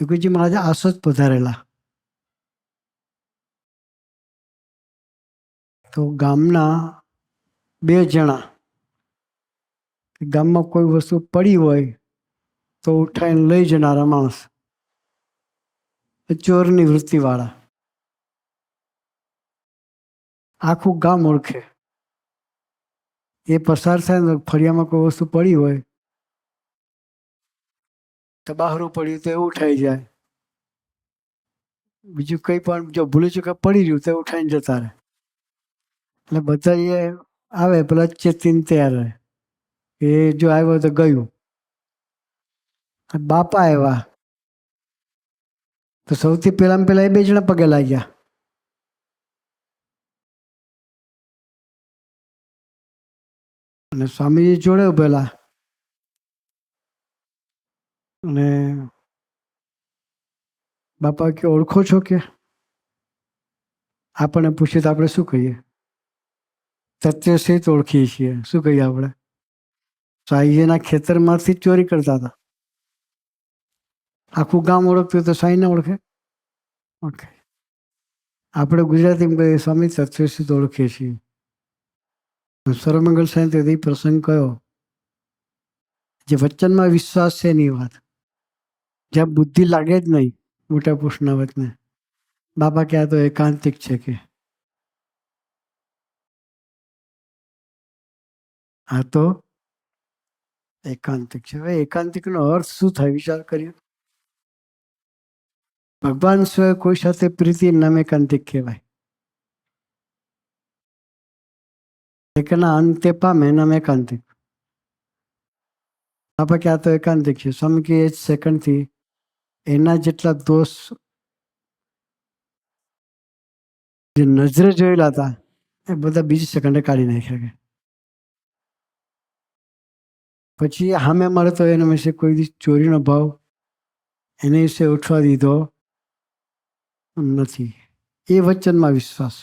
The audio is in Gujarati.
યોગીજી મહારાજ આસોજ પધારેલા. તો ગામના 2 જણા, ગામમાં કોઈ વસ્તુ પડી હોય તો ઉઠાઈને લઈ જનારા માણસ, ચોરની વૃત્તિવાળા, આખું ગામ ઓળખે. એ પસાર થાય ને ફળિયામાં કોઈ વસ્તુ પડી હોય તો બહારું પડ્યું તો એ ઉઠાઈ જાય. બીજું કંઈ પણ જો ભૂલી ચૂકે પડી રહ્યું તો ઉઠાઈને જતા રહે. એટલે બધા એ આવે પેલા ચેતીને તૈયાર રહે એ જો આવ્યો તો ગયું. બાપા આવ્યા તો સૌથી પહેલા એ 2 જણા પગે લાગ્યા. અને સ્વામીજી જોડે ઉભેલા અને બાપા કે ઓળખો છો કે? આપણને પૂછે તો આપણે શું કહીએ? સત્યસિત ઓળખીએ છીએ. શું કહીએ આપણે? સાંઈજીના ખેતરમાંથી ચોરી કરતા હતા. આખું ગામ ઓળખતું તો સાંઈ ના ઓળખે? ઓકે, આપણે ગુજરાતીમાં કહીએ સ્વામી સત્યસિત ઓળખીએ છીએ. સર્વમંગલ સાંઈ તેથી પ્રસંગ કયો જે વચનમાં વિશ્વાસ છે એની વાત, જ્યાં બુદ્ધિ લાગે જ નહીં. મોટા પુરુષના વચને બાપા કે આ તો એકાંતિક છે કે આ તો એકાંતિક છે. હવે એકાંતિકનો અર્થ શું થાય વિચાર કરીએ. ભગવાન સિવાય કોઈ સાથે પ્રીતિ નામ એકાંતિક કહેવાય. એકના અંતે પામે નામ એકાંતિક. આપણે કે આ તો એકાંતિક છે. સ્વામી કે 1 સેકન્ડથી એના જેટલા દોષ જે નજરે જોયેલા હતા એ બધા બીજી સેકન્ડે કાઢી નાખ્યા. કે પછી સામે મળે તો એના વિશે કોઈ ચોરીનો ભાવ એને વિશે ઉઠવા દીધો નથી. એ વચનમાં વિશ્વાસ.